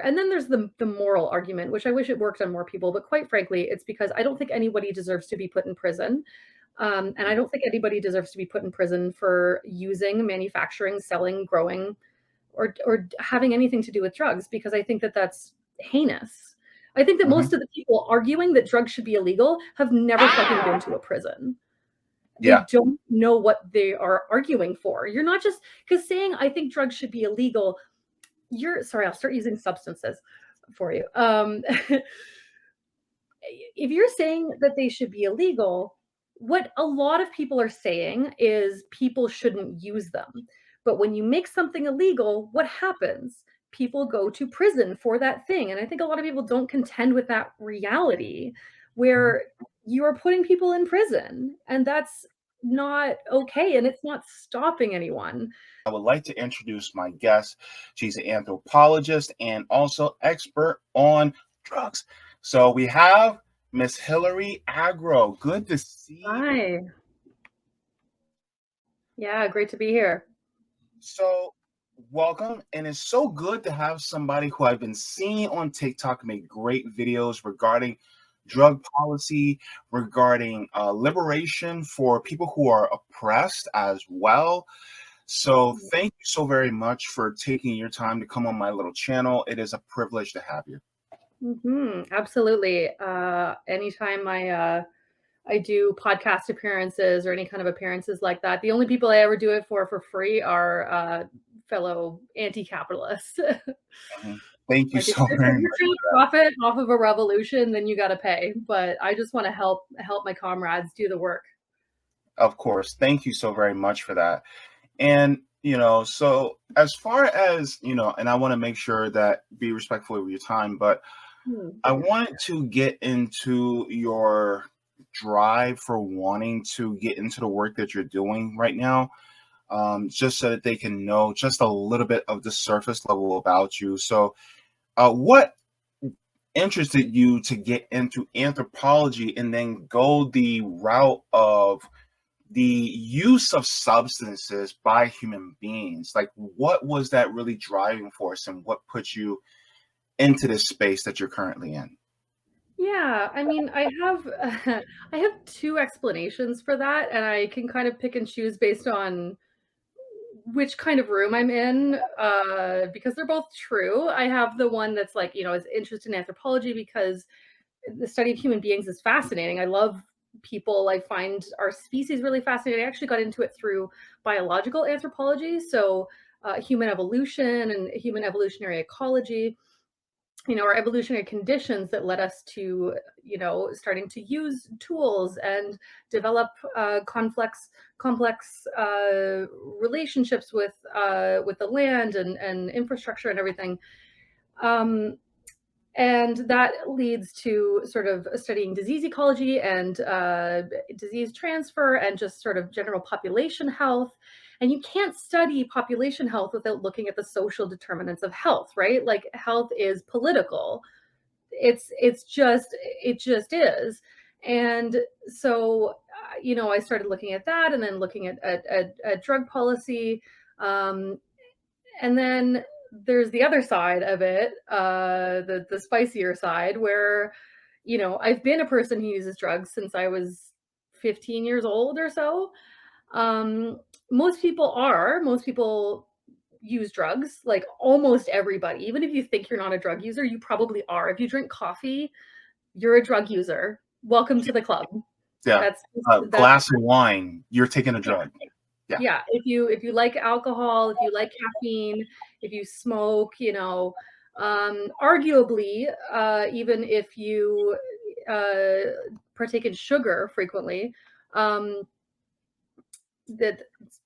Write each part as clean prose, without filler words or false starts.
And then there's the moral argument, which I wish it worked on more people, but quite frankly, it's because I don't think anybody deserves to be put in prison. And I don't think anybody deserves to be put in prison for using, manufacturing, selling, growing, or having anything to do with drugs, because I think that that's heinous. I think that Hmm. most of the people arguing that drugs should be illegal have never fucking been to a prison. They Yeah. don't know what they are arguing for. You're not just because saying I think drugs should be illegal. You're sorry, I'll start using substances for you. If you're saying that they should be illegal, what a lot of people are saying is people shouldn't use them. But when you make something illegal, what happens? People go to prison for that thing. And I think a lot of people don't contend with that reality where you are putting people in prison, and that's not okay. And it's not stopping anyone. I would like to introduce my guest. She's an anthropologist and also expert on drugs. So we have Miss Hilary Agro. Good to see you. Hi. Yeah, great to be here. So welcome. And it's so good to have somebody who I've been seeing on TikTok make great videos regarding drug policy, regarding liberation for people who are oppressed as well. So thank you so very much for taking your time to come on my little channel. It is a privilege to have you. Absolutely. Anytime I do podcast appearances or any kind of appearances like that, the only people I ever do it for free are fellow anti-capitalists. Mhm. Thank you Like if so you're, if very you're much trying for to profit off of a revolution, then you got to pay. But I just want to help my comrades do the work. that. Of course. Thank you so very much for that. And, so as far as, and I want to make sure that be respectful of your time, but I wanted to get into your drive for wanting to get into the work that you're doing right now, just so that they can know just a little bit of the surface level about you. So, what interested you to get into anthropology and then go the route of the use of substances by human beings? Like, what was that really driving force, and what put you into this space that you're currently in? Yeah, I mean, I have I have two explanations for that, and I can kind of pick and choose based on which kind of room I'm in, because they're both true. I have the one that's like, is interested in anthropology because the study of human beings is fascinating. I love people. I find our species really fascinating. I actually got into it through biological anthropology, so human evolution and human evolutionary ecology. Our evolutionary conditions that led us to, starting to use tools and develop complex relationships with the land and infrastructure and everything. Um, and that leads to sort of studying disease ecology and disease transfer and just sort of general population health. And you can't study population health without looking at the social determinants of health, right? Like health is political. It just is. And so, I started looking at that and then looking at drug policy. Um, and then there's the other side of it, the spicier side, where, I've been a person who uses drugs since I was 15 years old or so. Um, most people use drugs, like almost everybody. Even if you think you're not a drug user, you probably are. If you drink coffee, you're a drug user. Welcome to the club. Yeah, That's a that's glass of wine, you're taking a yeah. drug. Yeah. Yeah, if you like alcohol, if you like caffeine, if you smoke, arguably, even if you partake in sugar frequently, um, that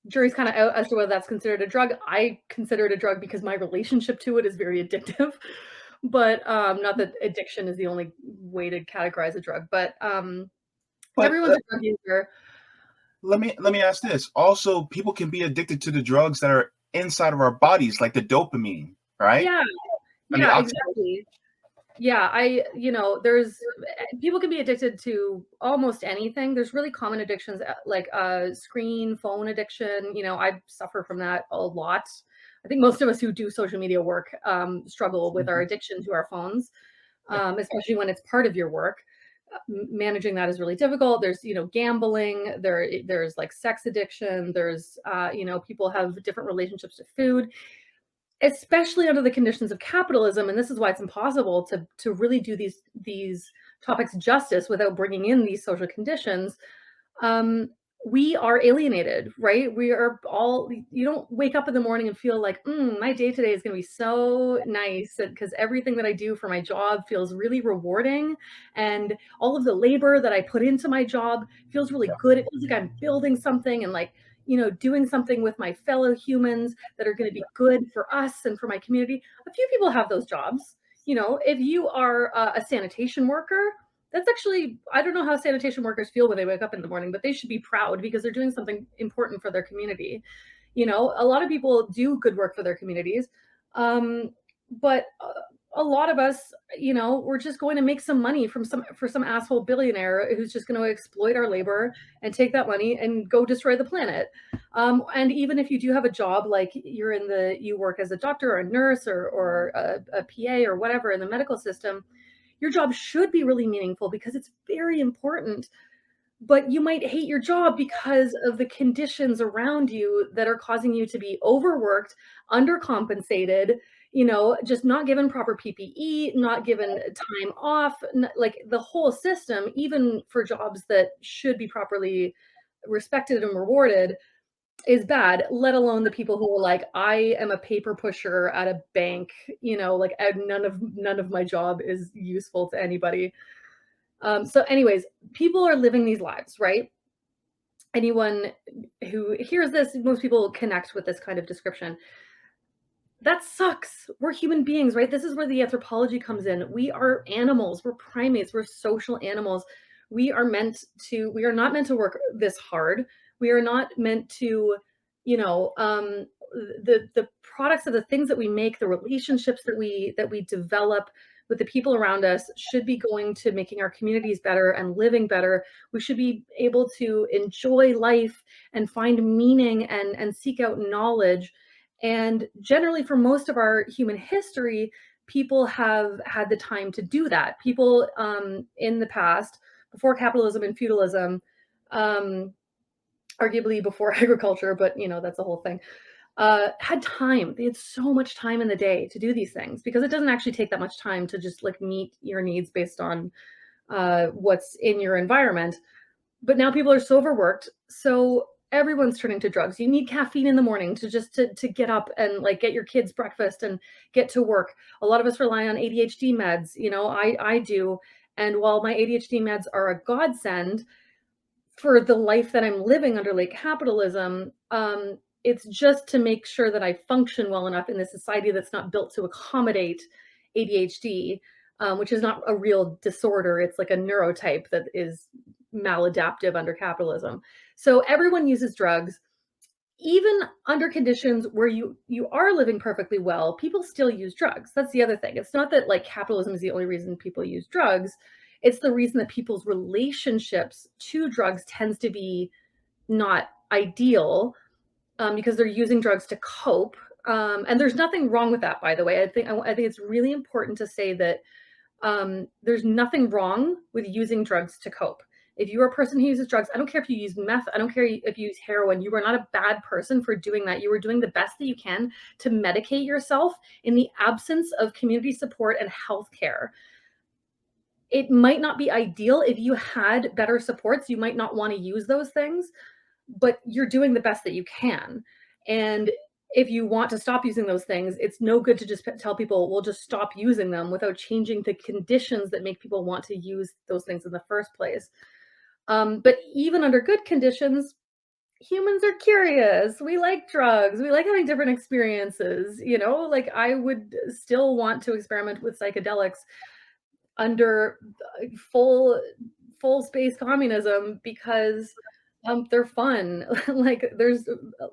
jury's kind of out as to whether that's considered a drug. I consider it a drug because my relationship to it is very addictive. But not that addiction is the only way to categorize a drug. But But everyone's a drug user. let me ask this. Also, people can be addicted to the drugs that are inside of our bodies, like the dopamine, right? Yeah, And the yeah, oxy. exactly. Yeah, there's people can be addicted to almost anything. There's really common addictions like screen, phone addiction. I suffer from that a lot. I think most of us who do social media work struggle with our Mhm. addiction to our phones, especially when it's part of your work. Managing that is really difficult. There's, gambling. There's like sex addiction. There's, people have different relationships to food, especially under the conditions of capitalism. And this is why it's impossible to really do these topics justice without bringing in these social conditions. um, we are alienated, right? We are all, you don't wake up in the morning and feel like, my day today is going to be so nice because everything that I do for my job feels really rewarding. And all of the labor that I put into my job feels really Yeah. good. It feels like I'm building something and like, doing something with my fellow humans that are going to be good for us and for my community. A few people have those jobs. If you are a sanitation worker, that's actually, I don't know how sanitation workers feel when they wake up in the morning, but they should be proud because they're doing something important for their community. A lot of people do good work for their communities. But a lot of us, we're just going to make some money from some asshole billionaire who's just going to exploit our labor and take that money and go destroy the planet. And even if you do have a job, like you work as a doctor or a nurse or a PA or whatever in the medical system, your job should be really meaningful because it's very important, but you might hate your job because of the conditions around you that are causing you to be overworked, undercompensated, just not given proper PPE, not given time off, like the whole system, even for jobs that should be properly respected and rewarded, is bad, let alone the people who are like, I am a paper pusher at a bank, like none of my job is useful to anybody. So anyways, people are living these lives, right? Anyone who hears this, most people connect with this kind of description. That sucks. We're human beings, right? This is where the anthropology comes in. We are animals. We're primates. We're social animals. We are not meant to work this hard. We are not meant to, you know, um, the products of the things that we make, the relationships that we develop with the people around us should be going to making our communities better and living better. We should be able to enjoy life and find meaning and seek out knowledge. And generally, for most of our human history, people have had the time to do that. People in the past, before capitalism and feudalism, um, arguably before agriculture, but that's a whole thing, had time. They had so much time in the day to do these things because it doesn't actually take that much time to just like meet your needs based on what's in your environment. But now people are so overworked, so everyone's turning to drugs. You need caffeine in the morning to get up and like get your kids breakfast and get to work. A lot of us rely on ADHD meds. I do. And while my ADHD meds are a godsend for the life that I'm living under late capitalism, it's just to make sure that I function well enough in this society that's not built to accommodate ADHD, which is not a real disorder. It's like a neurotype that is maladaptive under capitalism. So everyone uses drugs. Even under conditions where you are living perfectly well, people still use drugs. That's the other thing. It's not that like capitalism is the only reason people use drugs. It's the reason that people's relationships to drugs tends to be not ideal, because they're using drugs to cope. And there's nothing wrong with that, by the way. I think it's really important to say that there's nothing wrong with using drugs to cope. If you're a person who uses drugs, I don't care if you use meth, I don't care if you use heroin, you are not a bad person for doing that. You are doing the best that you can to medicate yourself in the absence of community support and healthcare. It might not be ideal. If you had better supports, you might not want to use those things, but you're doing the best that you can. And if you want to stop using those things, it's no good to just tell people, "Well, just stop using them," without changing the conditions that make people want to use those things in the first place. But even under good conditions, humans are curious. We like drugs. We like having different experiences. Like I would still want to experiment with psychedelics under full full space communism because they're fun. Like there's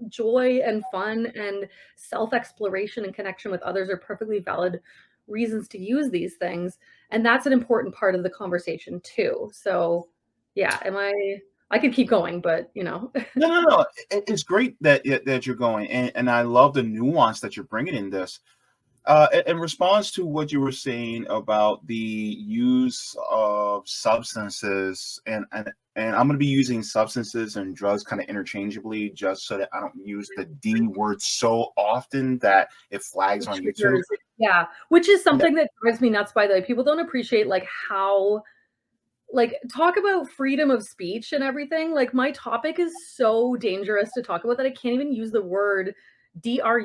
joy and fun and self-exploration and connection with others are perfectly valid reasons to use these things, and that's an important part of the conversation too. So yeah, I could keep going, but you know. No, no, no. It's great that you're going, and I love the nuance that you're bringing in this. In response to what you were saying about the use of substances, and I'm going to be using substances and drugs kind of interchangeably, just so that I don't use the D word so often that it flags on YouTube. Triggers. Yeah, which is Yeah, something that drives me nuts, by the way. People don't appreciate like how like talk about freedom of speech and everything. Like my topic is so dangerous to talk about that I can't even use the word drug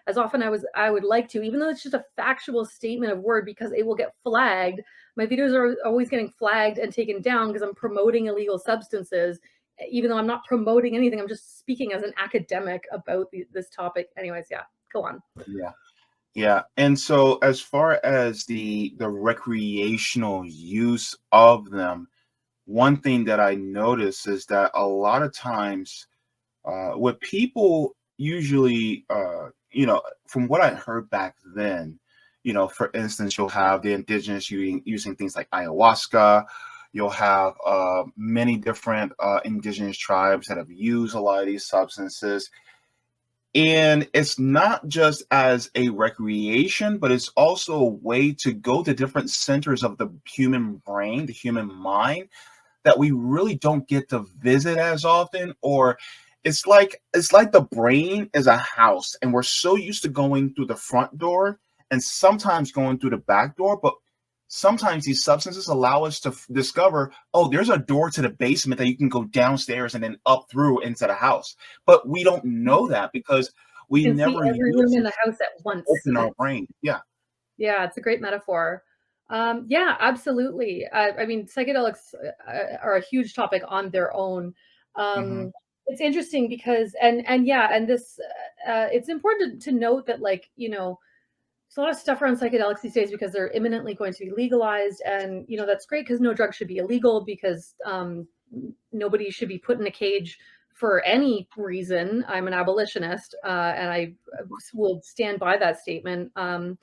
as often I would like to, even though it's just a factual statement of word, because it will get flagged. My videos are always getting flagged and taken down because I'm promoting illegal substances, even though I'm not promoting anything. I'm just speaking as an academic about this topic. Anyways, yeah, go on. yeah, yeah. And so, as far as the recreational use of them, one thing that I notice is that a lot of times, what people usually, from what I heard back then, for instance, you'll have the indigenous using things like ayahuasca. You'll have many different indigenous tribes that have used a lot of these substances. And it's not just as a recreation, but it's also a way to go to different centers of the human brain, the human mind, that we really don't get to visit as often. Or it's like the brain is a house and we're so used to going through the front door and sometimes going through the back door, but sometimes these substances allow us to discover, oh, there's a door to the basement that you can go downstairs and then up through into the house, but we don't know that because we You can see never every room use in it the to house at once. open our brain. Yeah. Yeah, it's a great metaphor. Yeah, absolutely. I mean, psychedelics are a huge topic on their own. Hmm. It's interesting because, and yeah, and this, it's important to note that, like, you know, there's a lot of stuff around psychedelics these days because they're imminently going to be legalized, and you know that's great because no drug should be illegal because nobody should be put in a cage for any reason. I'm an abolitionist, and I will stand by that statement, and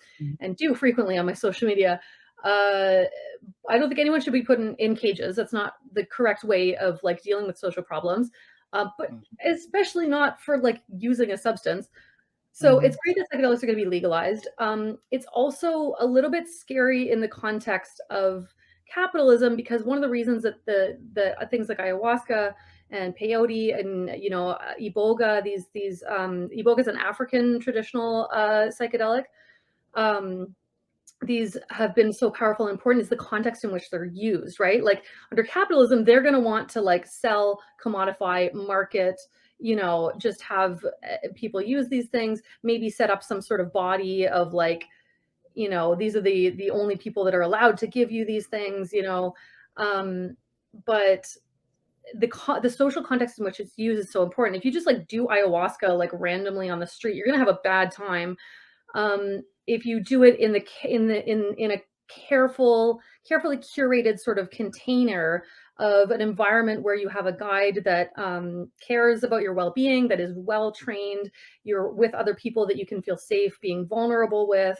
do frequently on my social media. Uh, I don't think anyone should be put in cages. That's not the correct way of like dealing with social problems, but especially not for like using a substance. So Hmm. it's great that psychedelics are going to be legalized. It's also a little bit scary in the context of capitalism because one of the reasons that the things like ayahuasca and peyote and iboga, iboga is an African traditional psychedelic. Um, these have been so powerful and important is the context in which they're used, right? Like under capitalism, they're going to want to like sell, commodify, market, just have people use these things, maybe set up some sort of body of like, these are the only people that are allowed to give you these things, um, but the social context in which it's used is so important. If you just like do ayahuasca like randomly on the street, you're going to have a bad time. If you do it in the in a carefully curated sort of container of an environment where you have a guide that cares about your well-being, that is well trained, you're with other people that you can feel safe being vulnerable with,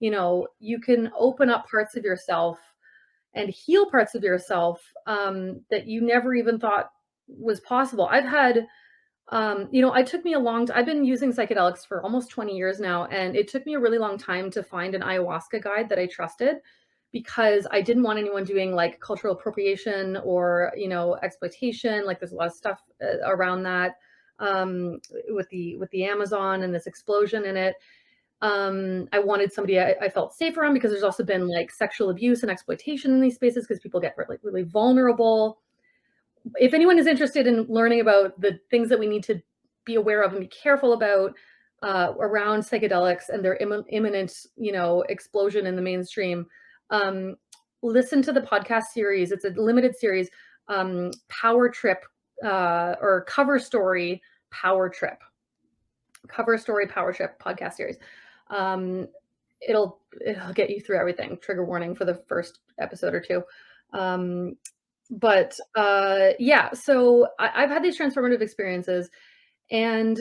you can open up parts of yourself and heal parts of yourself that you never even thought was possible. I've had it took me a long I've been using psychedelics for almost 20 years now, and it took me a really long time to find an ayahuasca guide that I trusted because I didn't want anyone doing like cultural appropriation or, exploitation. Like there's a lot of stuff around that with the Amazon and this explosion in it. I wanted somebody I felt safe around because there's also been like sexual abuse and exploitation in these spaces because people get really, really vulnerable. If anyone is interested in learning about the things that we need to be aware of and be careful about around psychedelics and their imminent, explosion in the mainstream, um, listen to the podcast series. It's a limited series, Power Trip or Cover Story Power Trip, Cover Story Power Trip podcast series. Um, it'll get you through everything. Trigger warning for the first episode or two. Um, but yeah, so I've had these transformative experiences, and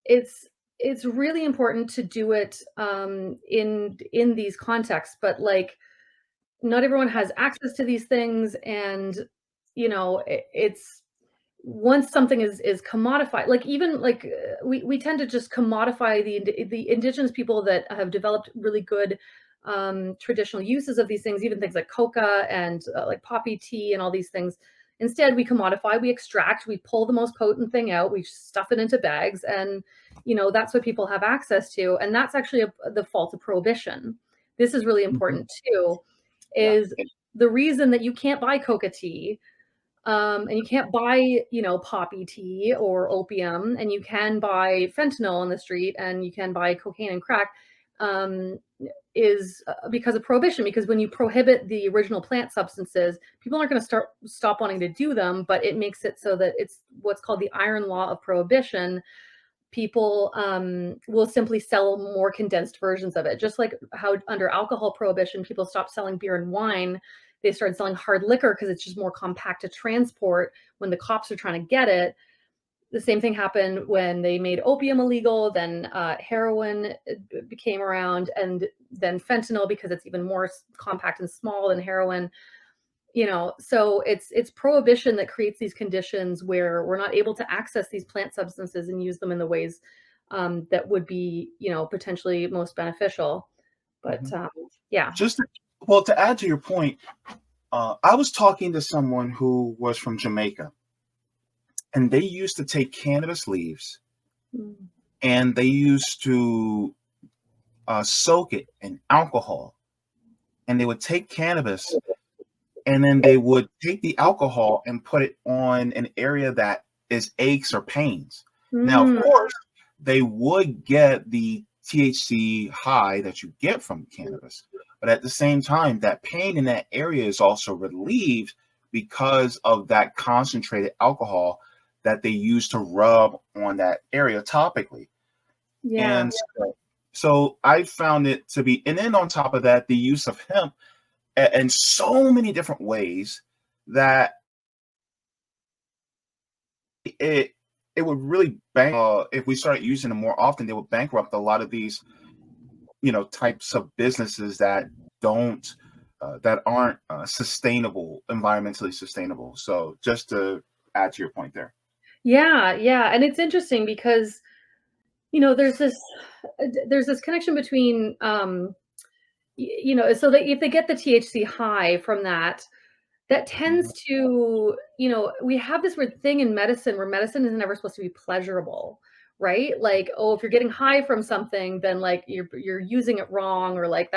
it's it's really important to do it in these contexts. But like, not everyone has access to these things, and it's once something is commodified, like even like we tend to just commodify the indigenous people that have developed really good traditional uses of these things, even things like coca and like poppy tea and all these things. Instead, we commodify, we extract, we pull the most potent thing out, we stuff it into bags, and that's what people have access to. And that's actually the fault of prohibition. This is really Mhm. important too, Yeah. is the reason that you can't buy coca tea, and you can't buy, poppy tea or opium, and you can buy fentanyl on the street, and you can buy cocaine and crack, um, is because of prohibition. Because when you prohibit the original plant substances, people aren't going to stop wanting to do them, but it makes it so that it's what's called the iron law of prohibition. People will simply sell more condensed versions of it. Just like how under alcohol prohibition, people stopped selling beer and wine. They started selling hard liquor because it's just more compact to transport when the cops are trying to get it. The same thing happened when they made opium illegal. Then heroin became around, and then fentanyl, because it's even more compact and small than heroin. So it's prohibition that creates these conditions where we're not able to access these plant substances and use them in the ways that would be, potentially most beneficial. But Mhm. yeah. Well, to add to your point, I was talking to someone who was from Jamaica, and they used to take cannabis leaves Mm. and they used to soak it in alcohol, and they would take cannabis and then they would take the alcohol and put it on an area that is aches or pains. Now, of Mm. course, they would get the THC high that you get from cannabis, but at the same time, that pain in that area is also relieved because of that concentrated alcohol that they use to rub on that area topically. Yeah. And so I found it to be, and then on top of that, the use of hemp in so many different ways that it it would really if we started using them more often, they would bankrupt a lot of these types of businesses that aren't sustainable, environmentally sustainable. So just to add to your point there. Yeah, yeah, and it's interesting because, there's this connection between, so that if they get the THC high from that, that Mhm, tends to, we have this weird thing in medicine where medicine is never supposed to be pleasurable, right? Like, oh, if you're getting high from something, then like you're using it wrong, or like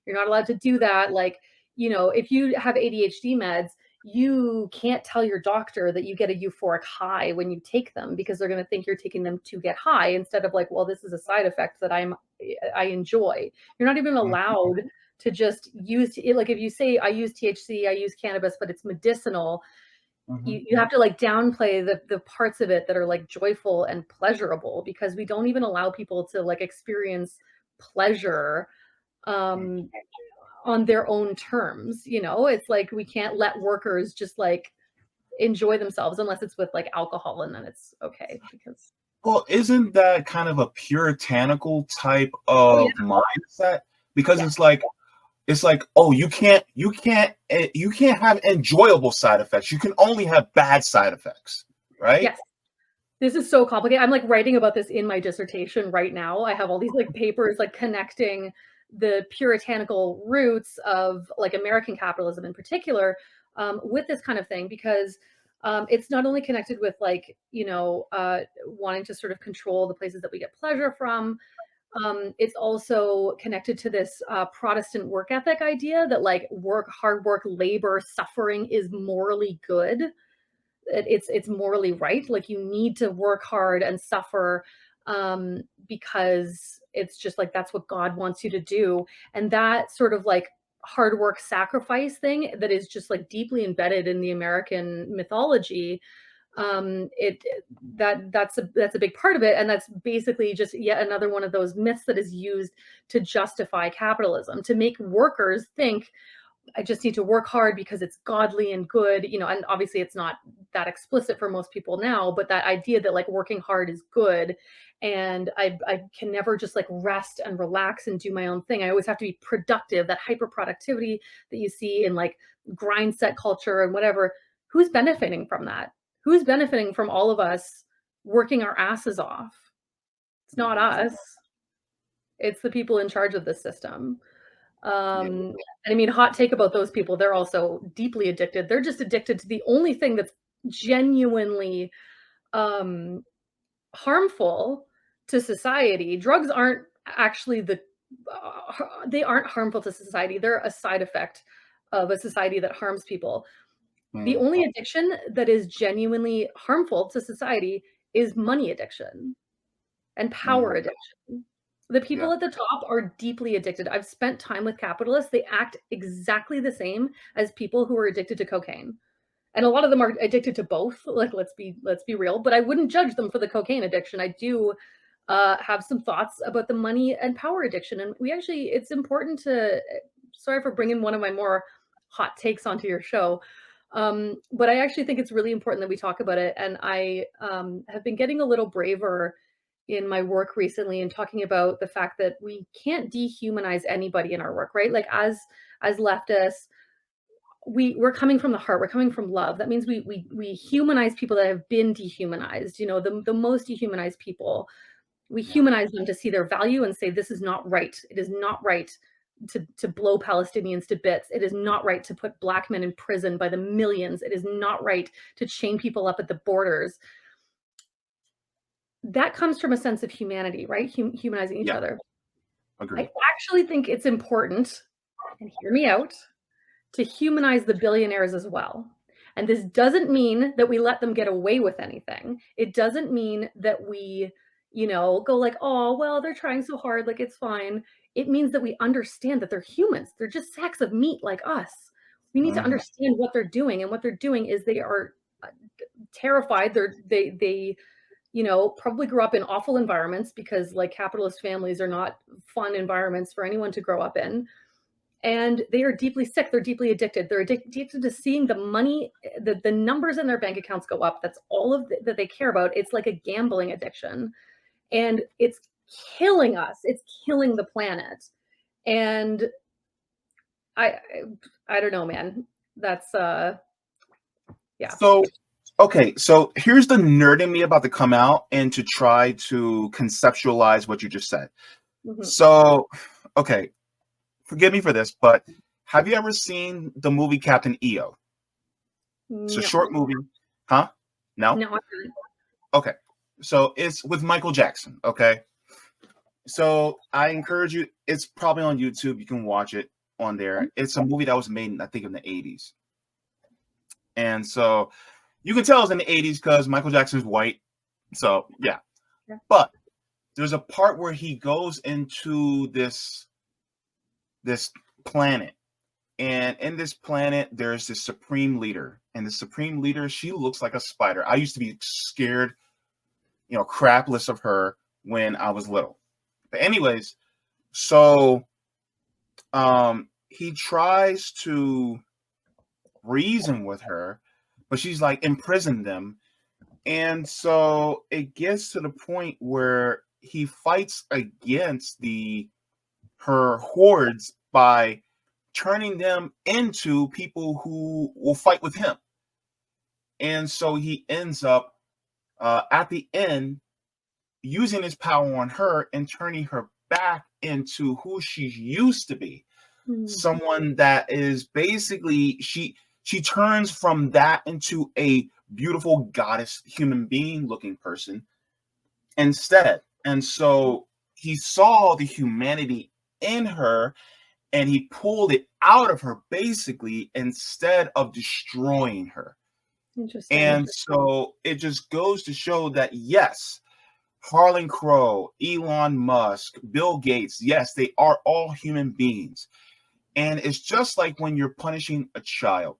you're not allowed to do that. Like, if you have ADHD meds, you can't tell your doctor that you get a euphoric high when you take them, because they're going to think you're taking them to get high, instead of like, well, this is a side effect that I enjoy. You're not even mhm, allowed to just use like, if you say I use THC, I use cannabis, but it's medicinal, mhm, you have to like downplay the parts of it that are like joyful and pleasurable, because we don't even allow people to like experience pleasure um on their own terms. It's like we can't let workers just like enjoy themselves unless it's with like alcohol, and then it's okay because Well, isn't that kind of a puritanical type oh yeah, of mindset? Because yeah, it's like, oh, you can't have enjoyable side effects. You can only have bad side effects, right? yes. This is so complicated. I'm like writing about this in my dissertation right now. I have all these like papers like connecting the puritanical roots of like American capitalism in particular, with this kind of thing, because it's not only connected with like, wanting to sort of control the places that we get pleasure from. It's also connected to this Protestant work ethic idea that like hard work, labor, suffering is morally good. It's morally right. Like, you need to work hard and suffer, because it's just like that's what God wants you to do. And that sort of like hard work sacrifice thing that is just like deeply embedded in the American mythology, it that's a big part of it, and that's basically just yet another one of those myths that is used to justify capitalism, to make workers think I just need to work hard because it's godly and good, and obviously it's not that explicit for most people now, but that idea that like working hard is good, and I can never just like rest and relax and do my own thing. I always have to be productive, that hyper productivity that you see in like grind set culture and whatever. Who's benefiting from that? Who's benefiting from all of us working our asses off? It's not us. It's the people in charge of the system. Yeah. And I mean, hot take about those people, they're also deeply addicted. They're just addicted to the only thing that's genuinely um, harmful to society. Drugs aren't actually they aren't harmful to society. They're a side effect of a society that harms people. The Mm, only addiction that is genuinely harmful to society is money addiction and power mm, addiction. The yeah. people at the top are deeply addicted. I've spent time with capitalists. They act exactly the same as people who are addicted to cocaine. And a lot of them are addicted to both. Like, let's be real, but I wouldn't judge them for the cocaine addiction. I do have some thoughts about the money and power addiction. And it's important to, sorry for bringing one of my more hot takes onto your show. But I actually think it's really important that we talk about it. And I have been getting a little braver in my work recently and talking about the fact that we can't dehumanize anybody in our work, right? Like as leftists, we're coming from the heart, we're coming from love. That means we humanize people that have been dehumanized. You know, the most dehumanized people, we Yeah. humanize them to see their value and say this is not right. It is not right to blow Palestinians to bits. It is not right to put black men in prison by the millions. It is not right to chain people up at the borders. That comes from a sense of humanity, right? Humanizing each Yeah. other. I Agreed. actually think it's important, and hear me out, to humanize the billionaires as well. And this doesn't mean that we let them get away with anything. It doesn't mean that we, go like, oh, well, they're trying so hard, like it's fine. It means that we understand that they're humans. They're just sacks of meat like us. We need to Hmm. understand what they're doing. And what they're doing is they are terrified. They probably grew up in awful environments because like capitalist families are not fun environments for anyone to grow up in. And they are deeply sick. They're deeply addicted. They're addicted to seeing the money, the numbers in their bank accounts go up. That's all that they care about. It's like a gambling addiction, and it's killing us. It's killing the planet. And I, I don't know, man. That's yeah. So, okay, so here's the nerd in me about to come out and to try to conceptualize what you just said. Mhm. So, okay, forgive me for this, but have you ever seen the movie Captain EO? It's a No, short movie. Huh? No? no, I haven't. Okay. So it's with Michael Jackson. Okay. So I encourage you, it's probably on YouTube. You can watch it on there. It's a movie that was made, I think, in the 80s. And so you can tell it's in the 80s because Michael Jackson's white. So yeah. Yeah. But there's a part where he goes into this planet. And in this planet, there's this supreme leader. And the supreme leader, she looks like a spider. I used to be scared, crapless of her when I was little. But anyways, so he tries to reason with her, but she's like imprisoned them. And so it gets to the point where he fights against her hordes by turning them into people who will fight with him. And so he ends up at the end using his power on her and turning her back into who she used to be. Mm. Someone that is basically she turns from that into a beautiful goddess human being looking person instead. And so he saw the humanity in her and he pulled it out of her basically instead of destroying her. Interesting. And so it just goes to show that yes, Harlan Crow, Elon Musk, Bill Gates, yes, they are all human beings. And it's just like when you're punishing a child.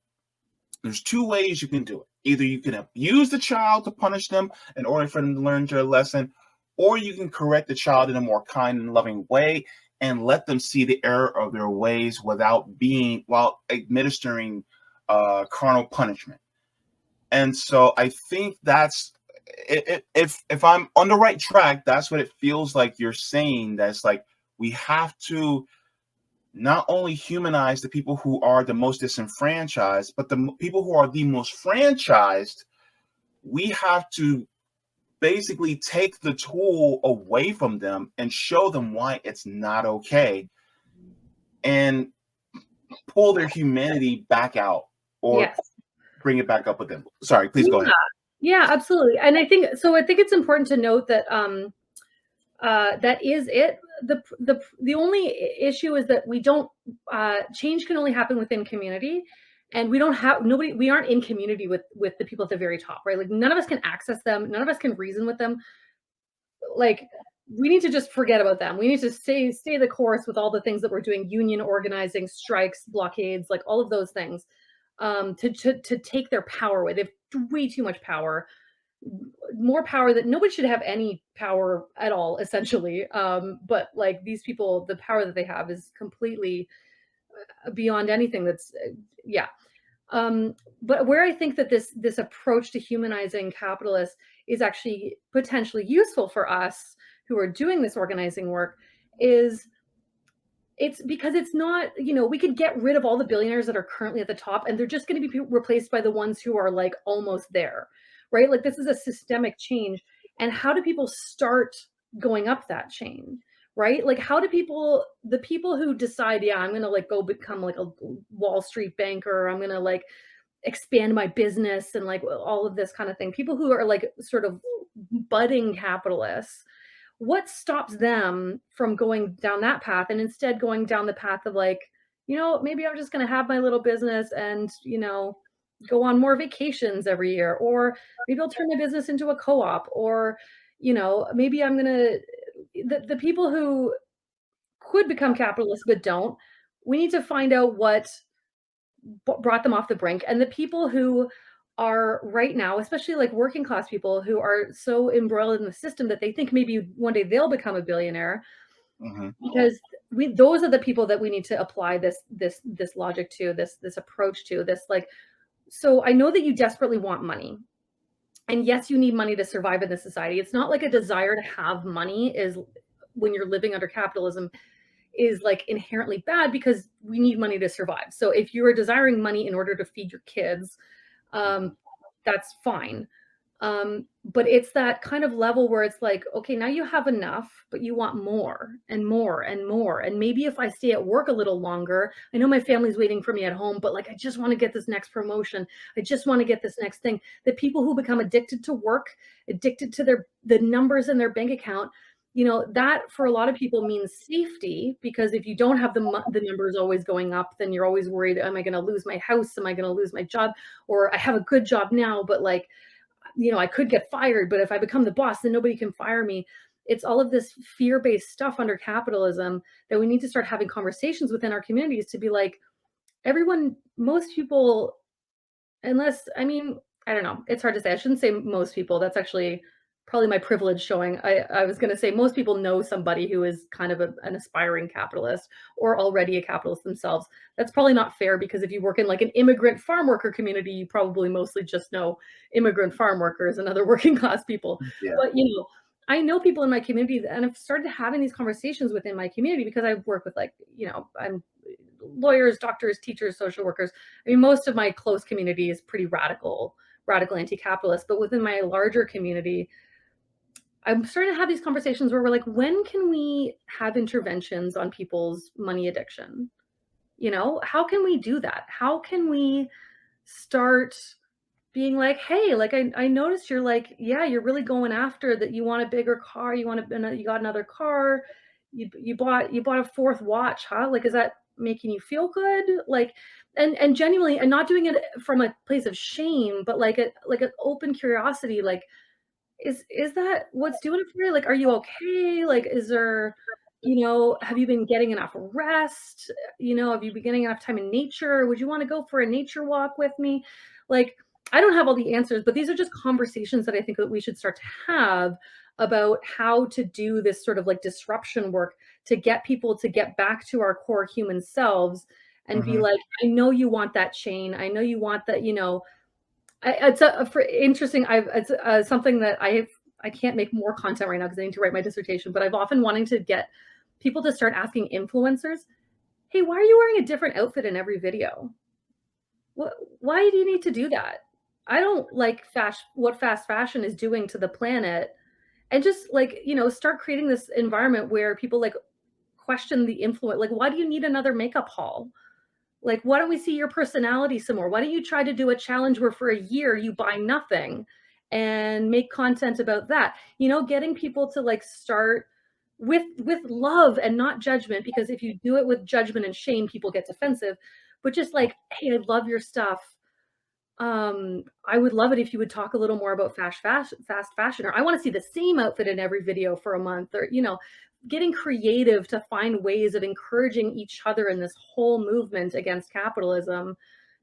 There's two ways you can do it. Either you can abuse the child to punish them in order for them to learn their lesson, or you can correct the child in a more kind and loving way and let them see the error of their ways while administering carnal punishment. And so I think that's if I'm on the right track, that's what it feels like you're saying. That's like we have to not only humanize the people who are the most disenfranchised, but the people who are the most franchised we have to basically take the tool away from them and show them why it's not okay, and pull their humanity back out, or Yes. bring it back up with them. Sorry, please go Yeah. ahead. Yeah, absolutely. And I think it's important to note that that is it. The only issue is that we don't change can only happen within community, and we don't have nobody. We aren't in community with the people at the very top, right? Like none of us can access them. None of us can reason with them. Like we need to just forget about them. We need to stay the course with all the things that we're doing: union organizing, strikes, blockades, like all of those things. To take their power away. They have way too much power, more power that nobody should have any power at all, essentially. But like these people, the power that they have is completely beyond anything that's, yeah. But where I think that this approach to humanizing capitalists is actually potentially useful for us who are doing this organizing work is it's because it's not, we could get rid of all the billionaires that are currently at the top and they're just going to be replaced by the ones who are like almost there, right? Like this is a systemic change. And how do people start going up that chain, right? Like how do the people who decide, yeah, I'm going to like go become like a Wall Street banker, I'm going to like expand my business and like all of this kind of thing. People who are like sort of budding capitalists, what stops them from going down that path and instead going down the path of like, maybe I'm just going to have my little business and, go on more vacations every year, or maybe I'll turn my business into a co-op, or, maybe I'm going to, the people who could become capitalists but don't, we need to find out what brought them off the brink. And the people who are right now, especially like working class people who are so embroiled in the system that they think maybe one day they'll become a billionaire, because those are the people that we need to apply this logic to, this approach to this. Like, so I know that you desperately want money. And yes, you need money to survive in this society. It's not like a desire to have money is when you're living under capitalism is like inherently bad, because we need money to survive. So if you are desiring money in order to feed your kids, that's fine. But it's that kind of level where it's like, okay, now you have enough, but you want more and more and more. And maybe if I stay at work a little longer, I know my family's waiting for me at home, but like, I just want to get this next promotion. I just want to get this next thing. The people who become addicted to work, addicted to the numbers in their bank account, that for a lot of people means safety, because if you don't have the numbers always going up, then you're always worried, am I going to lose my house? Am I going to lose my job? Or I have a good job now, but like, I could get fired, but if I become the boss, then nobody can fire me. It's all of this fear-based stuff under capitalism that we need to start having conversations within our communities to be like, most people, unless, I don't know, it's hard to say. I shouldn't say most people. That's actually probably my privilege showing. I was going to say most people know somebody who is kind of an aspiring capitalist or already a capitalist themselves. That's probably not fair, because if you work in like an immigrant farm worker community, you probably mostly just know immigrant farm workers and other working class people. Yeah. But, I know people in my community, and I've started having these conversations within my community because I work with like, I'm lawyers, doctors, teachers, social workers. Most of my close community is pretty radical anti-capitalist, but within my larger community, I'm starting to have these conversations where we're like, when can we have interventions on people's money addiction? How can we do that? How can we start being like, hey, like I noticed you're like, yeah, you're really going after that. You want a bigger car. You got another car. You bought a fourth watch, huh? Like, is that making you feel good? Like, and genuinely, and not doing it from a place of shame, but like an open curiosity, like, is that what's doing it for you? Like, are you okay? Like, is there, have you been getting enough rest? Have you been getting enough time in nature? Would you want to go for a nature walk with me? Like, I don't have all the answers, but these are just conversations that I think that we should start to have about how to do this sort of like disruption work to get people to get back to our core human selves and be like, I know you want that chain. I know you want that, it's interesting. It's something that I can't make more content right now because I need to write my dissertation. But I've often wanting to get people to start asking influencers, "Hey, why are you wearing a different outfit in every video? Why do you need to do that? I don't like what fast fashion is doing to the planet, and just like, start creating this environment where people like question the influence. Like, why do you need another makeup haul? Like, why don't we see your personality some more? Why don't you try to do a challenge where for a year you buy nothing and make content about that? Getting people to like start with love and not judgment, because if you do it with judgment and shame, people get defensive. But just like, hey, I love your stuff. I would love it if you would talk a little more about fast fashion, or I want to see the same outfit in every video for a month, or getting creative to find ways of encouraging each other in this whole movement against capitalism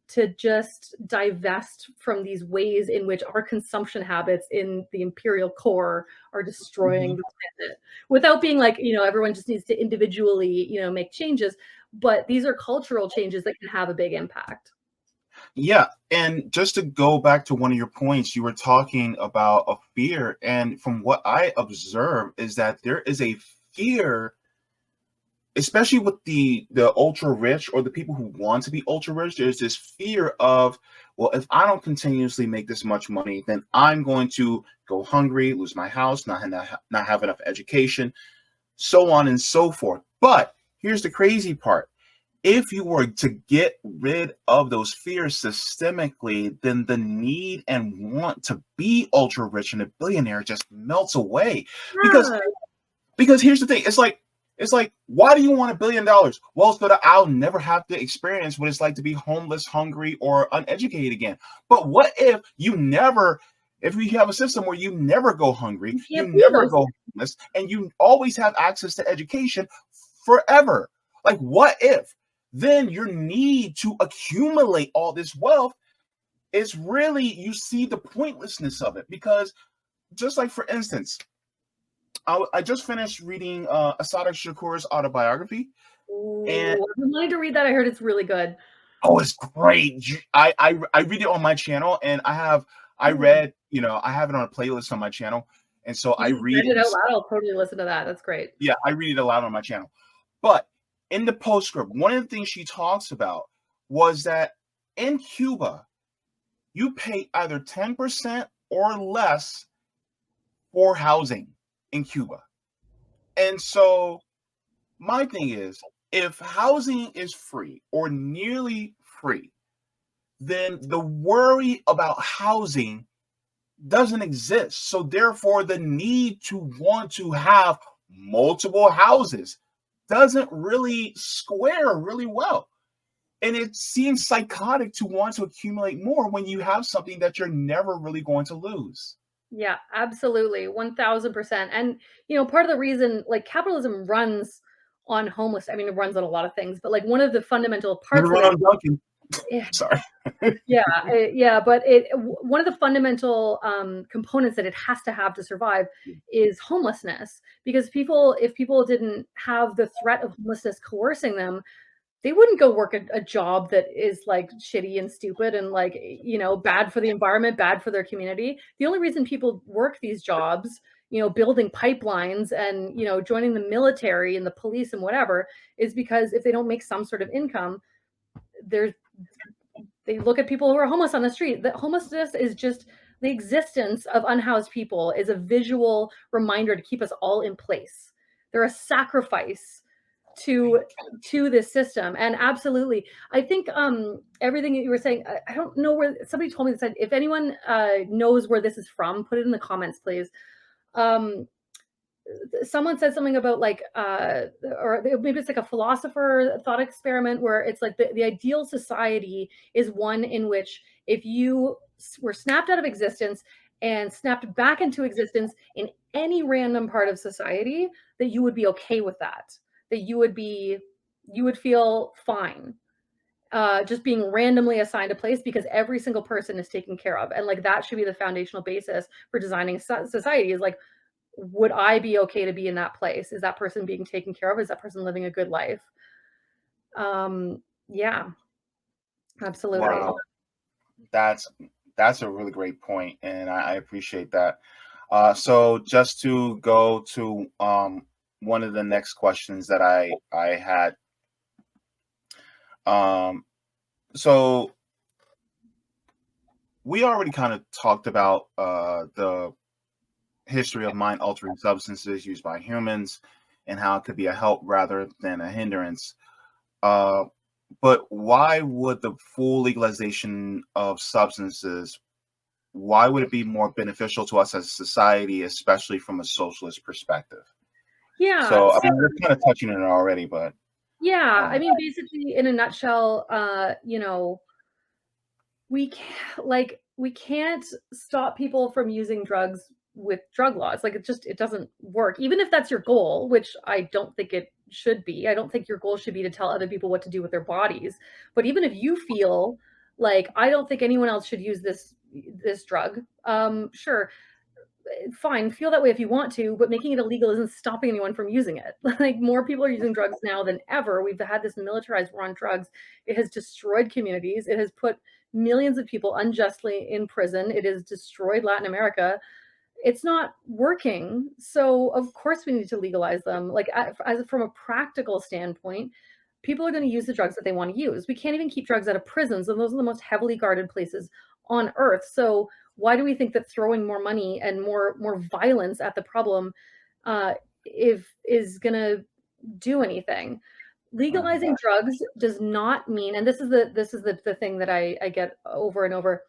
to just divest from these ways in which our consumption habits in the imperial core are destroying Mhm. the planet, without being like, everyone just needs to individually, make changes. But these are cultural changes that can have a big impact. Yeah, and just to go back to one of your points, you were talking about a fear, and from what I observe is that there is a fear, especially with the ultra rich or the people who want to be ultra rich. There's this fear of, well, if I don't continuously make this much money, then I'm going to go hungry, lose my house, not have enough education, so on and so forth. But here's the crazy part. If you were to get rid of those fears systemically, then the need and want to be ultra rich and a billionaire just melts away. Because Yeah. because here's the thing, it's like, why do you want $1 billion? Well, so that I'll never have to experience what it's like to be homeless, hungry, or uneducated again. But what if we have a system where you never go hungry, You you can't be never those. go homeless, and you always have access to education forever? Like, what if? Then your need to accumulate all this wealth is really, you see the pointlessness of it. Because just like, for instance, I just finished reading Asada Shakur's autobiography, and Ooh, I've been wanting to read that. I heard it's really good. oh, it's great. I read it on my channel, and I Oh, read, I have it on a playlist on my channel, and so you I just read read it it. out loud. I'll totally listen to that. That's great. Yeah, I read it aloud on my channel. But in the postscript, one of the things she talks about was that in Cuba, you pay either 10% or less for housing in Cuba. And so my thing is, if housing is free or nearly free, then the worry about housing doesn't exist. So therefore, the need to want to have multiple houses doesn't really square really well. And it seems psychotic to want to accumulate more when you have something that you're never really going to lose. Yeah, absolutely. 1000%. And, part of the reason like capitalism runs on homeless, I mean, it runs on a lot of things, but like one of the fundamental Never parts of run it, on Duncan. eh, Sorry. yeah, but one of the fundamental components that it has to have to survive is homelessness. Because if people didn't have the threat of homelessness coercing them, they wouldn't go work a job that is like shitty and stupid and like, bad for the environment, bad for their community. The only reason people work these jobs, building pipelines and, joining the military and the police and whatever, is because if they don't make some sort of income, there's they look at people who are homeless on the street. That homelessness is just the existence of unhoused people is a visual reminder to keep us all in place. They're a sacrifice to this system. And absolutely, I think everything that you were saying, I don't know where somebody told me this. If anyone knows where this is from, put it in the comments, please. Um, Someone said something about like or maybe it's like a philosopher thought experiment where it's like the ideal society is one in which if you were snapped out of existence and snapped back into existence in any random part of society, that you would be okay with that you would feel fine just being randomly assigned a place, because every single person is taken care of. And like that should be the foundational basis for designing society, is like, would I be okay to be in that place? Is that person being taken care of? Is that person living a good life? Yeah, absolutely. Wow. That's that's a really great point, and I appreciate that. So just to go to one of the next questions that I had. Um, so we already kind of talked about the history of mind altering substances used by humans and how it could be a help rather than a hindrance. Uh, but why would the full legalization of substances, why would it be more beneficial to us as a society, especially from a socialist perspective? Yeah. So, I So mean, we're kind of touching on it already, but yeah, I um, mean, basically, in a nutshell, we can't stop people from using drugs with drug laws. Like it doesn't work. Even if that's your goal, which I don't think it should be. I don't think your goal should be to tell other people what to do with their bodies. But even if you feel like I don't think anyone else should use this drug, sure, fine, feel that way if you want to, but making it illegal isn't stopping anyone from using it. Like more people are using drugs now than ever. We've had this militarized war on drugs. It has destroyed communities. It has put millions of people unjustly in prison. It has destroyed Latin America. It's not working. So of course we need to legalize them. Like as from a practical standpoint, people are going to use the drugs that they want to use. We can't even keep drugs out of prisons, and those are the most heavily guarded places on earth. So why do we think that throwing more money and more violence at the problem if is going to do anything? mhm, Legalizing drugs does not mean, and this is the thing that I get over and over.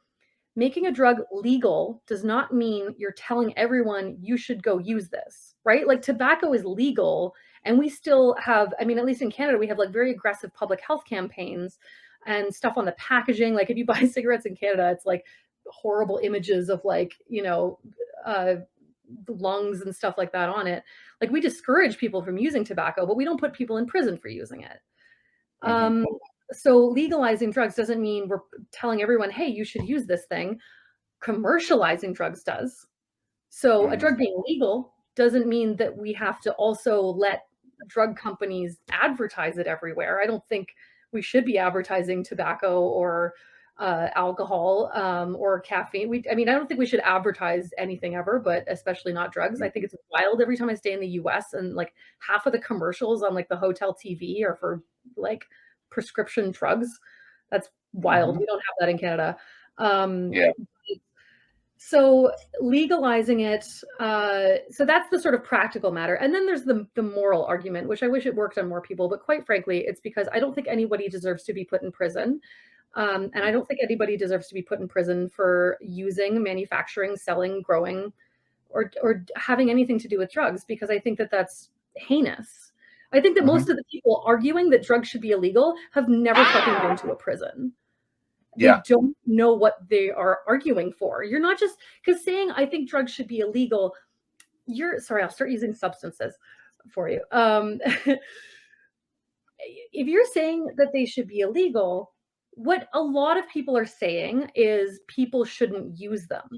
Making a drug legal does not mean you're telling everyone you should go use this, right? Like tobacco is legal, and we still have, I mean, at least in Canada, we have like very aggressive public health campaigns and stuff on the packaging. Like if you buy cigarettes in Canada, it's like horrible images of like, uh, lungs and stuff like that on it. Like we discourage people from using tobacco, but we don't put people in prison for using it. mhm, Um, so legalizing drugs doesn't mean we're telling everyone, hey, you should use this thing. Commercializing drugs does. So a mhm, drug being legal doesn't mean that we have to also let drug companies advertise it everywhere. I don't think we should be advertising tobacco or alcohol or caffeine. I mean, I don't think we should advertise anything ever, but especially not drugs. I think it's wild every time I stay in the US and like half of the commercials on like the hotel TV are for like prescription drugs. That's wild. mhm. We don't have that in Canada. Um, Yeah. so legalizing it, so that's the sort of practical matter. And then there's the moral argument, which I wish it worked on more people, but quite frankly, it's because I don't think anybody deserves to be put in prison. And I don't think anybody deserves to be put in prison for using, manufacturing, selling, growing, or having anything to do with drugs, because I think that that's heinous. I think that most Mhm. of the people arguing that drugs should be illegal have never fucking been to a prison. They Yeah. don't know what they are arguing for. You're not just because saying I think drugs should be illegal. You're sorry, I'll start using substances for you. If you're saying that they should be illegal, what a lot of people are saying is people shouldn't use them.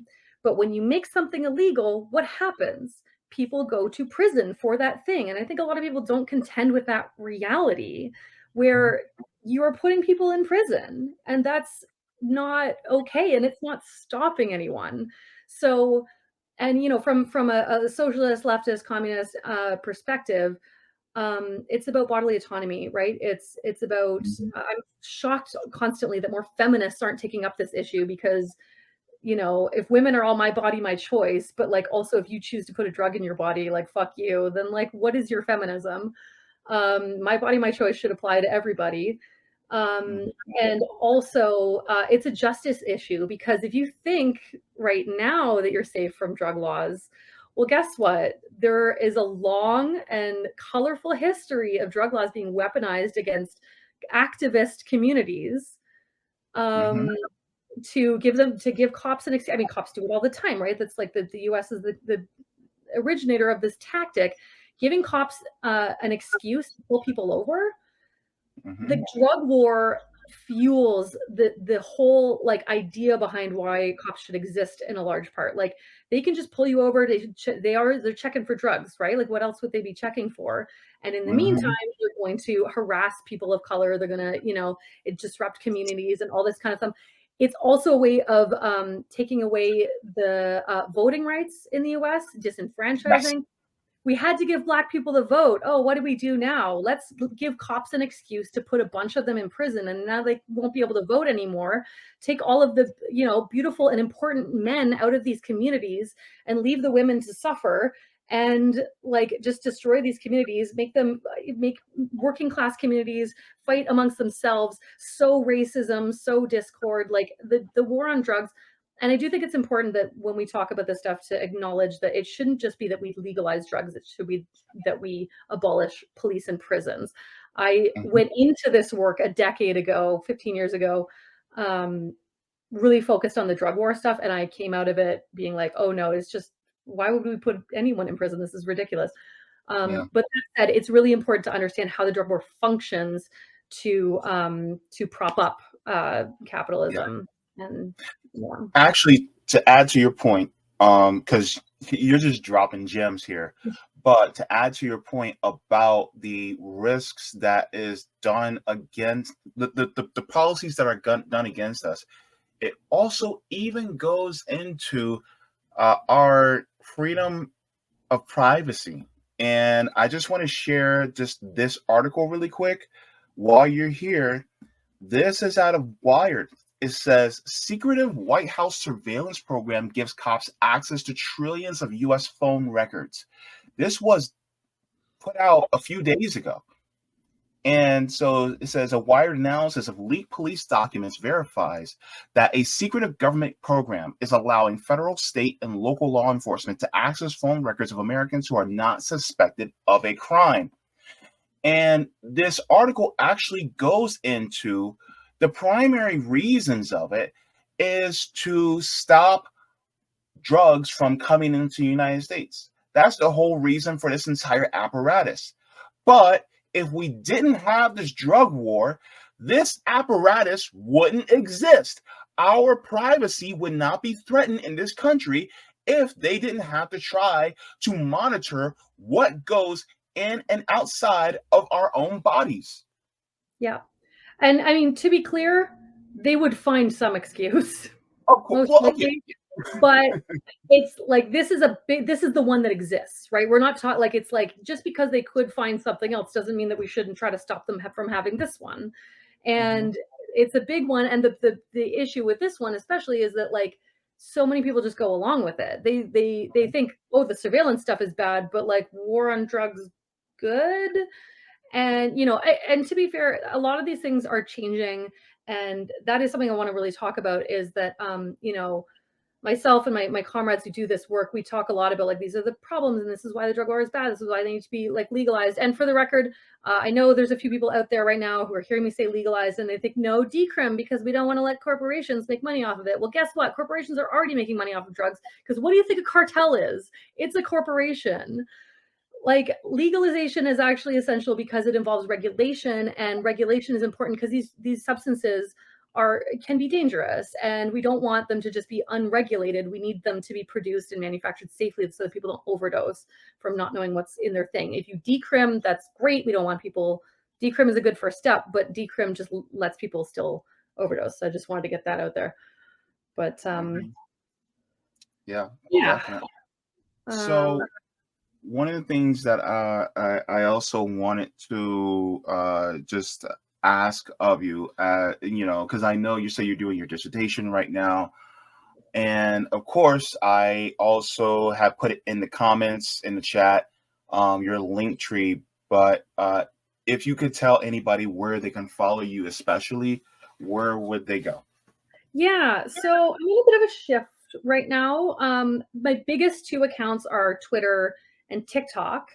But when you make something illegal, what happens? People go to prison for that thing. And I think a lot of people don't contend with that reality Mhm. where you are putting people in prison, and that's not okay, and it's not stopping anyone. So, and from a socialist, leftist, communist perspective, it's about bodily autonomy, right? It's about Mhm. I'm shocked constantly that more feminists aren't taking up this issue because if women are all my body, my choice, but like also if you choose to put a drug in your body, like fuck you, then like what is your feminism? My body, my choice should apply to everybody. Um, Mhm. and also, it's a justice issue because if you think right now that you're safe from drug laws, well, guess what? There is a long and colorful history of drug laws being weaponized against activist communities um, Mhm. to give cops I mean, cops do it all the time, right? That's like the US is the originator of this tactic, giving cops an excuse to pull people over. The Mhm. drug war fuels the whole like idea behind why cops should exist in a large part. Like they can just pull you over. They're checking for drugs, right? Like what else would they be checking for? And in the meantime, Mhm. they're going to harass people of color. They're going to, it disrupt communities and all this kind of stuff. It's also a way of taking away the voting rights in the U.S., Yes. disenfranchising. we had to give Black people the vote. Oh, what do we do now? Let's give cops an excuse to put a bunch of them in prison, and now they won't be able to vote anymore. Take all of the, beautiful and important men out of these communities and leave the women to suffer, and like just destroy these communities, make working class communities fight amongst themselves, sow racism, sow discord, like the war on drugs. And I do think it's important that when we talk about this stuff to acknowledge that it shouldn't just be that we legalize drugs, it should be that we abolish police and prisons. I went into this work a decade ago, 15 years ago, really focused on the drug war stuff, and I came out of it being like, oh no, it's just, why would we put anyone in prison? This is ridiculous. Yeah. But that said, it's really important to understand how the drug war functions to prop up capitalism and more. Actually, to add to your point, because you're just dropping gems here, but to add to your point about the risks that is done against the policies that are done against us, it also even goes into our freedom of privacy. And I just want to share just this article really quick while you're here. This is out of Wired. It says secretive White House surveillance program gives cops access to trillions of U.S. phone records. This was put out a few days ago. And so it says a Wired analysis of leaked police documents verifies that a secretive government program is allowing federal, state, and local law enforcement to access phone records of Americans who are not suspected of a crime. And this article actually goes into the primary reasons of it is to stop drugs from coming into the United States. That's the whole reason for this entire apparatus. But if we didn't have this drug war, this apparatus wouldn't exist. Our privacy would not be threatened in this country if they didn't have to try to monitor what goes in and outside of our own bodies. Yeah. And I mean, to be clear, they would find some excuse, Of course. most Well, likely. But it's like this is the one that exists, right? We're not taught, like, it's like just because they could find something else doesn't mean that we shouldn't try to stop them from having this one. And it's a big one. And the issue with this one especially is that, like, so many people just go along with it. They think, oh, the surveillance stuff is bad, but like war on drugs good. And, and to be fair, a lot of these things are changing. And that is something I want to really talk about is that, myself and my comrades who do this work, we talk a lot about, like, these are the problems and this is why the drug war is bad. This is why they need to be, like, legalized. And for the record, I know there's a few people out there right now who are hearing me say legalized and they think, no, decrim, because we don't want to let corporations make money off of it. Well, guess what? Corporations are already making money off of drugs, because what do you think a cartel is? It's a corporation. Like, legalization is actually essential because it involves regulation, and regulation is important because these substances can be dangerous, and we don't want them to just be unregulated. We need them to be produced and manufactured safely so that people don't overdose from not knowing what's in their thing. If you decrim, that's great. We don't want people. Decrim is a good first step, but decrim just lets people still overdose. So I just wanted to get that out there. But yeah, yeah. definitely. So one of the things that I also wanted to just ask of you, because I know you say you're doing your dissertation right now. And of course, I also have put it in the comments in the chat, your link tree. But if you could tell anybody where they can follow you, especially, where would they go? Yeah, so I'm in a bit of a shift right now. My biggest two accounts are Twitter and TikTok.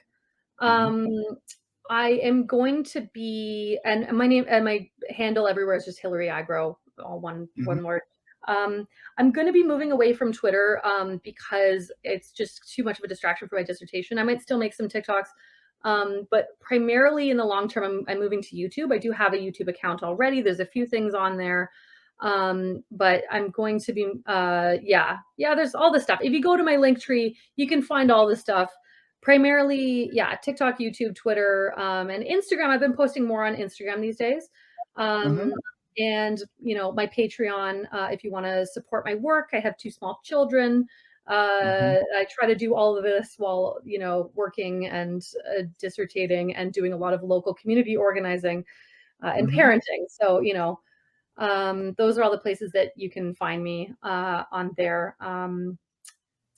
I am going to be, and my name and my handle everywhere is just Hilary Agro, all one word. I'm going to be moving away from Twitter because it's just too much of a distraction for my dissertation. I might still make some TikToks, but primarily in the long term, I'm moving to YouTube. I do have a YouTube account already. There's a few things on there. But I'm going to be, there's all this stuff. If you go to my link tree, you can find all this stuff. Primarily, TikTok, YouTube, Twitter, and Instagram. I've been posting more on Instagram these days. And, my Patreon, if you want to support my work. I have 2 small children. I try to do all of this while, working and dissertating and doing a lot of local community organizing and Hmm. parenting. So, those are all the places that you can find me on there.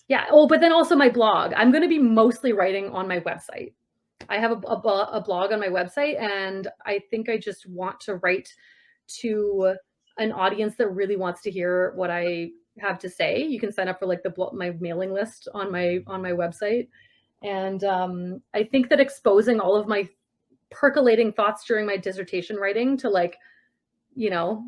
Yeah. Oh, but then also my blog. I'm going to be mostly writing on my website. I have a blog on my website, and I think I just want to write to an audience that really wants to hear what I have to say. You can sign up for like my mailing list on my website, and I think that exposing all of my percolating thoughts during my dissertation writing to like you know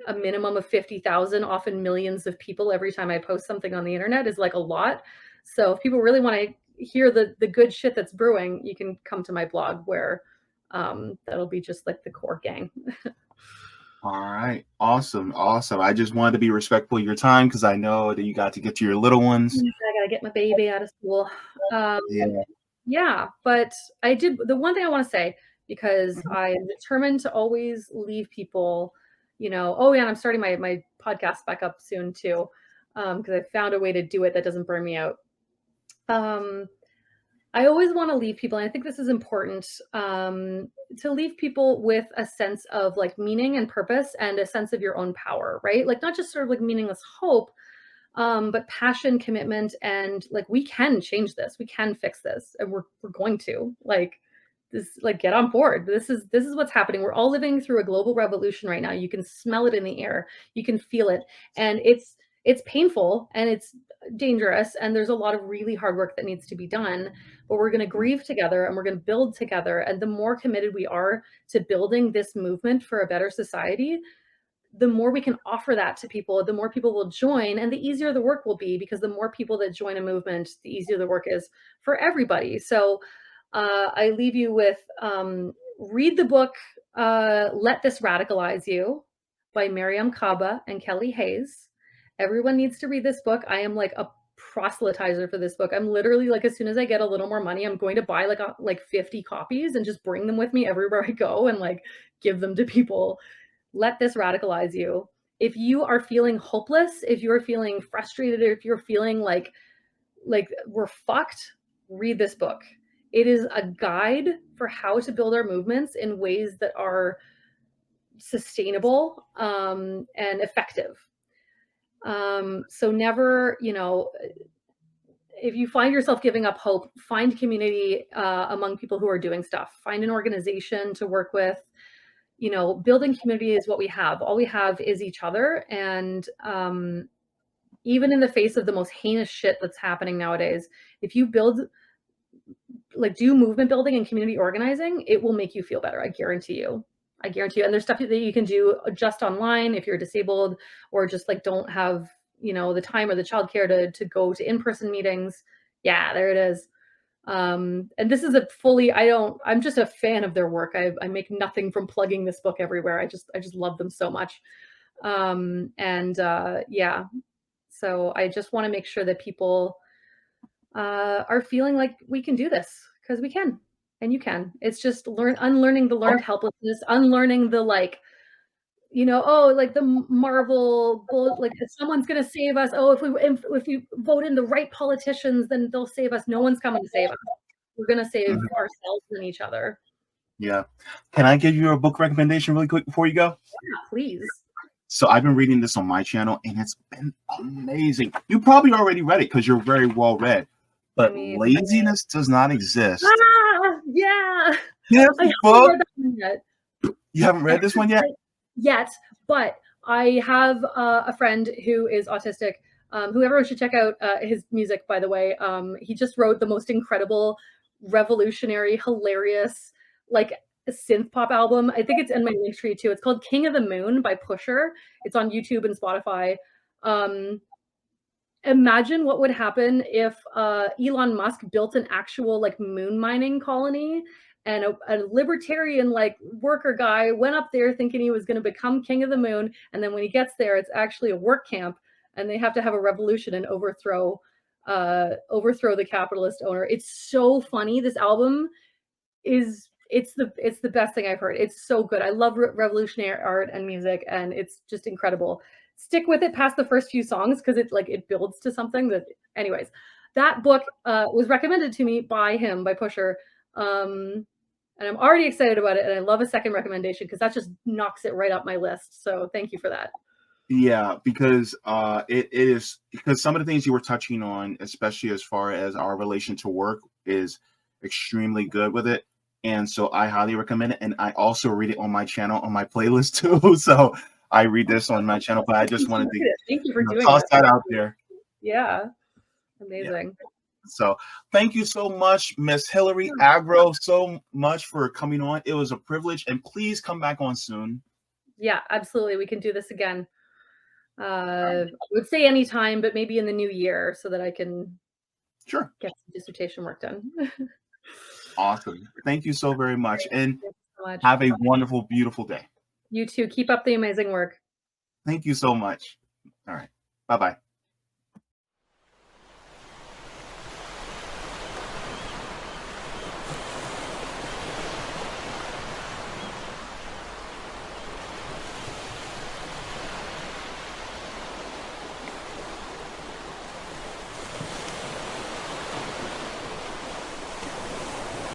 a minimum of 50,000, often millions of people every time I post something on the internet is like a lot. So if people really want to hear the good shit that's brewing, you can come to my blog where that'll be just like the core gang. All right. Awesome. Awesome. I just wanted to be respectful of your time because I know that you got to get to your little ones. I gotta get my baby out of school. Um, Yeah. yeah, but the one thing I want to say, because I am determined to always leave people, oh yeah, and I'm starting my podcast back up soon too, because I found a way to do it that doesn't burn me out. Um, I always want to leave people, and I think this is important, to leave people with a sense of like meaning and purpose and a sense of your own power, right? Like not just sort of like meaningless hope, but passion, commitment, and like we can change this, we can fix this, and we're going to like this, like get on board. This is what's happening. We're all living through a global revolution right now. You can smell it in the air, you can feel it, and it's painful and it's dangerous, and there's a lot of really hard work that needs to be done. But we're going to grieve together and we're going to build together. And the more committed we are to building this movement for a better society, the more we can offer that to people, the more people will join, and the easier the work will be, because the more people that join a movement, the easier the work is for everybody. So I leave you with read the book Let This Radicalize You by Miriam Kaba and Kelly Hayes. Everyone needs to read this book. I am like a proselytizer for this book. I'm literally like, as soon as I get a little more money, I'm going to buy like 50 copies and just bring them with me everywhere I go and like give them to people. Let this radicalize you. If you are feeling hopeless, if you're feeling frustrated, or if you're feeling like we're fucked, read this book. It is a guide for how to build our movements in ways that are sustainable and effective. So never, if you find yourself giving up hope, find community among people who are doing stuff. Find an organization to work with. Building community is what we have. All we have is each other. And even in the face of the most heinous shit that's happening nowadays, if you do movement building and community organizing, it will make you feel better. I guarantee you. I guarantee you. And there's stuff that you can do just online if you're disabled or just like don't have, the time or the childcare to go to in-person meetings. Yeah, there it is. And this is I'm just a fan of their work. I make nothing from plugging this book everywhere. I just love them so much. Yeah. So I just want to make sure that people are feeling like we can do this, because we can, and you can. It's just unlearning the learned helplessness, unlearning the like, oh, like the Marvel like if someone's gonna save us. Oh, if we vote in the right politicians, then they'll save us. No one's coming to save us. We're gonna save ourselves and each other. Yeah. Can I give you a book recommendation really quick before you go? Yeah, please. So I've been reading this on my channel and it's been amazing. You probably already read it because you're very well read. But Laziness Does Not Exist. Yeah. This I book. haven't read that one yet. You haven't read this one yet? Yet, but I have a friend who is autistic. Who everyone should check out his music, by the way. He just wrote the most incredible, revolutionary, hilarious, like synth pop album. I think it's in my link tree too. It's called King of the Moon by Pusher. It's on YouTube and Spotify. Imagine what would happen if Elon Musk built an actual like moon mining colony, and a libertarian like worker guy went up there thinking he was going to become king of the moon, and then when he gets there, it's actually a work camp, and they have to have a revolution and overthrow the capitalist owner. It's so funny. This album is It's the best thing I've heard. It's so good. I love revolutionary art and music, and it's just incredible. Stick with it past the first few songs because it builds to something that. Anyways, that book was recommended to me by him, by Pusher, and I'm already excited about it. And I love a second recommendation because that just knocks it right up my list. So thank you for that. Yeah, because it is, because some of the things you were touching on, especially as far as our relation to work, is extremely good with it. And so I highly recommend it. And I also read it on my channel, on my playlist too. So I read this on my channel, but I just wanted to, Thank you for doing toss that. that out there. Yeah. Yeah. Amazing. So thank you so much, Miss Hilary Agro, so much for coming on. It was a privilege, and please come back on soon. Yeah, absolutely. We can do this again. I would say anytime, but maybe in the new year so that I can Sure. get some dissertation work done. Awesome. Thank you so very much. And Thank you so much. have a wonderful, beautiful day. You too. Keep up the amazing work. Thank you so much. All right. Bye-bye.